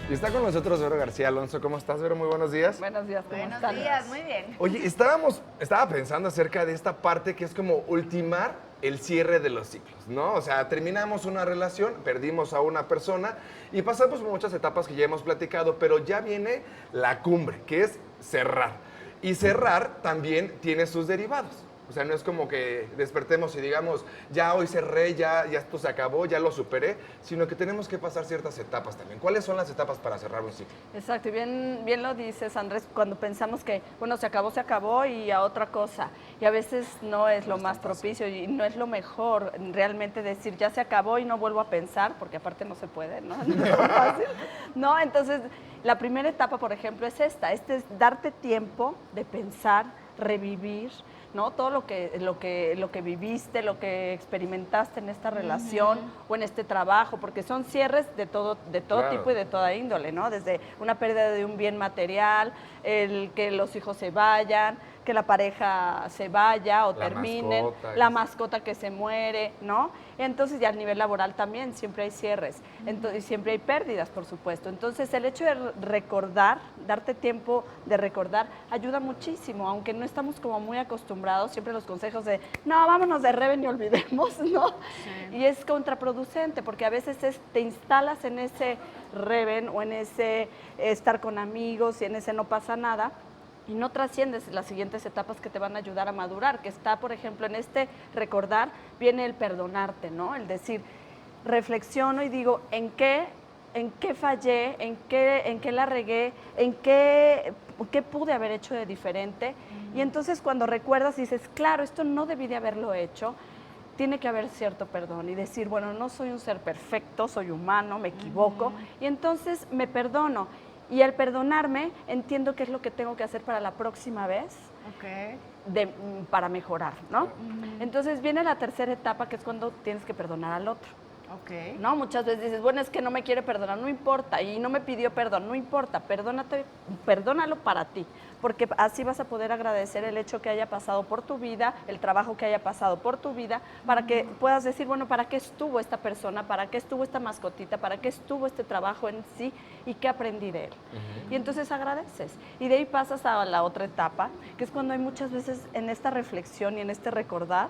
Y está con nosotros Vero García Alonso. ¿Cómo estás, Vero? Muy buenos días. Buenos días, ¿cómo Buenos están? días, muy bien. Oye, estaba pensando acerca de esta parte que es como ultimar el cierre de los ciclos, ¿no? O sea, terminamos una relación, perdimos a una persona y pasamos por muchas etapas que ya hemos platicado, pero ya viene la cumbre, que es cerrar. Y cerrar también tiene sus derivados. O sea, no es como que despertemos y digamos, ya hoy cerré, ya esto se acabó, ya lo superé, sino que tenemos que pasar ciertas etapas también. ¿Cuáles son las etapas para cerrar un ciclo? Exacto, y bien lo dices, Andrés, cuando pensamos que, bueno, se acabó y a otra cosa. Y a veces no es lo más propicio y no es lo mejor realmente decir, ya se acabó y no vuelvo a pensar, porque aparte no se puede, ¿no? No es tan fácil. No, entonces, la primera etapa, por ejemplo, es esta. Este es darte tiempo de pensar, revivir, ¿no? Todo lo que viviste, lo que experimentaste en esta relación o en este trabajo, porque son cierres de todo Claro. tipo y de toda índole, ¿no? Desde una pérdida de un bien material, el que los hijos se vayan, que la pareja se vaya o La terminen, mascota, la mascota que se muere, ¿no? Entonces ya a nivel laboral también siempre hay cierres, y siempre hay pérdidas, por supuesto. Entonces el hecho de recordar, darte tiempo de recordar, ayuda muchísimo, aunque no estamos como muy acostumbrados, siempre los consejos de, no, vámonos de Reven y olvidemos, ¿no? Sí. Y es contraproducente, porque a veces te instalas en ese Reven o en ese estar con amigos y en ese no pasa nada, y no trasciendes las siguientes etapas que te van a ayudar a madurar, que está, por ejemplo, en este recordar, viene el perdonarte, ¿no? El decir, reflexiono y digo, ¿en qué fallé? ¿En qué la regué? ¿En qué pude haber hecho de diferente? Y entonces cuando recuerdas dices, claro, esto no debí de haberlo hecho, tiene que haber cierto perdón y decir, bueno, no soy un ser perfecto, soy humano, me equivoco, y entonces me perdono. Y al perdonarme, entiendo qué es lo que tengo que hacer para la próxima vez Ok. para mejorar, ¿no? Entonces viene la tercera etapa, que es cuando tienes que perdonar al otro. Ok. ¿No? Muchas veces dices, bueno, es que no me quiere perdonar, no importa, y no me pidió perdón, no importa, perdónalo para ti, porque así vas a poder agradecer el hecho que haya pasado por tu vida, el trabajo que haya pasado por tu vida, para que puedas decir, bueno, ¿para qué estuvo esta persona? ¿Para qué estuvo esta mascotita? ¿Para qué estuvo este trabajo en sí? ¿Y qué aprendí de él? Y entonces agradeces. Y de ahí pasas a la otra etapa, que es cuando hay muchas veces en esta reflexión y en este recordar,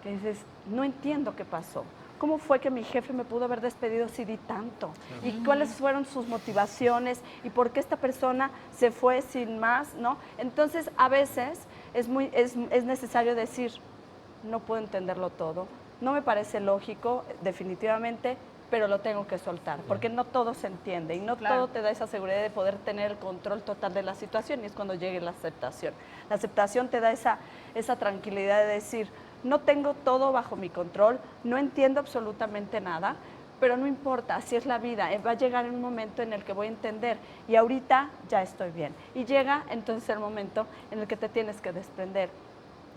que dices, no entiendo qué pasó. ¿Cómo fue que mi jefe me pudo haber despedido si di tanto? ¿Y cuáles fueron sus motivaciones? ¿Y por qué esta persona se fue sin más? ¿No? Entonces, a veces es necesario decir, no puedo entenderlo todo, no me parece lógico, definitivamente, pero lo tengo que soltar, porque no todo se entiende y no Claro. todo te da esa seguridad de poder tener el control total de la situación, y es cuando llegue la aceptación. La aceptación te da esa tranquilidad de decir, no tengo todo bajo mi control, no entiendo absolutamente nada, pero no importa, así es la vida, va a llegar un momento en el que voy a entender y ahorita ya estoy bien. Y llega entonces el momento en el que te tienes que desprender.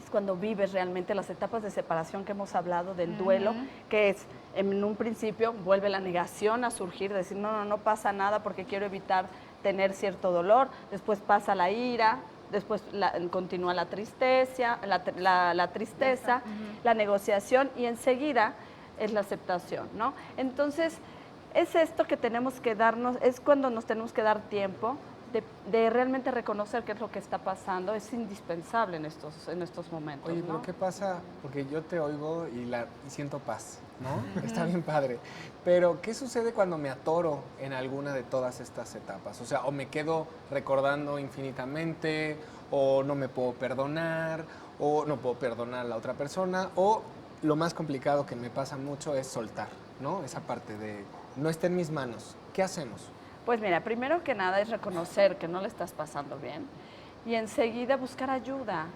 Es cuando vives realmente las etapas de separación que hemos hablado, del duelo, que es, en un principio, vuelve la negación a surgir, decir, no pasa nada porque quiero evitar tener cierto dolor, después pasa la ira, después continúa la tristeza, la negociación, y enseguida es la aceptación, ¿no? Entonces, es esto que tenemos que darnos, es cuando nos tenemos que dar tiempo de realmente reconocer qué es lo que está pasando. Es indispensable en estos momentos. Oye, ¿no? pero ¿qué pasa? Porque yo te oigo y siento paz, ¿no? Está bien padre. Pero, ¿qué sucede cuando me atoro en alguna de todas estas etapas? O sea, o me quedo recordando infinitamente, o no me puedo perdonar, o no puedo perdonar a la otra persona, o lo más complicado que me pasa mucho es soltar, ¿no? Esa parte de no está en mis manos. ¿Qué hacemos? Pues mira, primero que nada es reconocer que no le estás pasando bien y enseguida buscar ayuda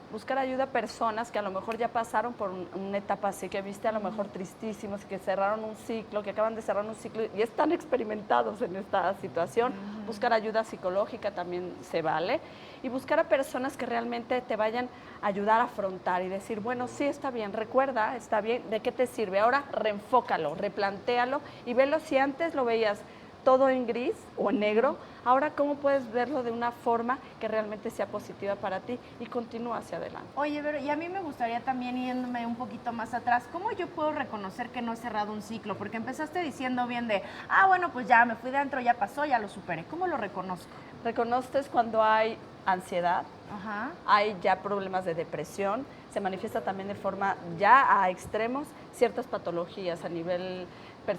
a personas que a lo mejor ya pasaron por una etapa así, que viste a lo mejor tristísimos, que cerraron un ciclo, que acaban de cerrar un ciclo y están experimentados en esta situación. Buscar ayuda psicológica también se vale, y buscar a personas que realmente te vayan a ayudar a afrontar y decir, bueno, sí, está bien, recuerda, está bien, ¿de qué te sirve? Ahora reenfócalo, replantéalo y velo si antes lo veías todo en gris o en negro, ahora cómo puedes verlo de una forma que realmente sea positiva para ti y continúa hacia adelante. Oye, pero y a mí me gustaría también, yéndome un poquito más atrás, ¿cómo yo puedo reconocer que no he cerrado un ciclo? Porque empezaste diciendo bien de, bueno, pues ya me fui dentro, ya pasó, ya lo superé. ¿Cómo lo reconozco? Reconoces cuando hay ansiedad, Ajá. hay ya problemas de depresión, se manifiesta también de forma ya a extremos ciertas patologías a nivel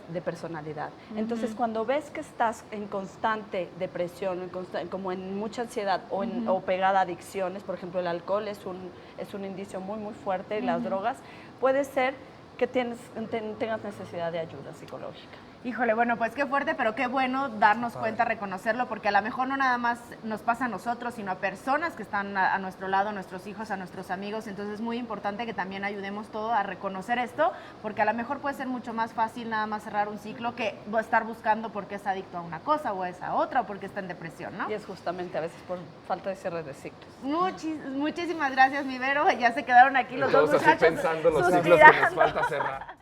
de personalidad. Entonces, cuando ves que estás en constante depresión, como en mucha ansiedad o pegada a adicciones, por ejemplo, el alcohol es un indicio muy, muy fuerte, y las drogas, puede ser que tengas necesidad de ayuda psicológica. Híjole, bueno, pues qué fuerte, pero qué bueno darnos cuenta, reconocerlo, porque a lo mejor no nada más nos pasa a nosotros, sino a personas que están a nuestro lado, a nuestros hijos, a nuestros amigos. Entonces es muy importante que también ayudemos todo a reconocer esto, porque a lo mejor puede ser mucho más fácil nada más cerrar un ciclo que estar buscando por qué es adicto a una cosa o a esa otra, o porque está en depresión, ¿no? Y es justamente a veces por falta de cierre de ciclos. Muchísimas gracias, mi Vero. Ya se quedaron aquí los dos Todos así muchachos pensando los ciclos que nos falta cerrar.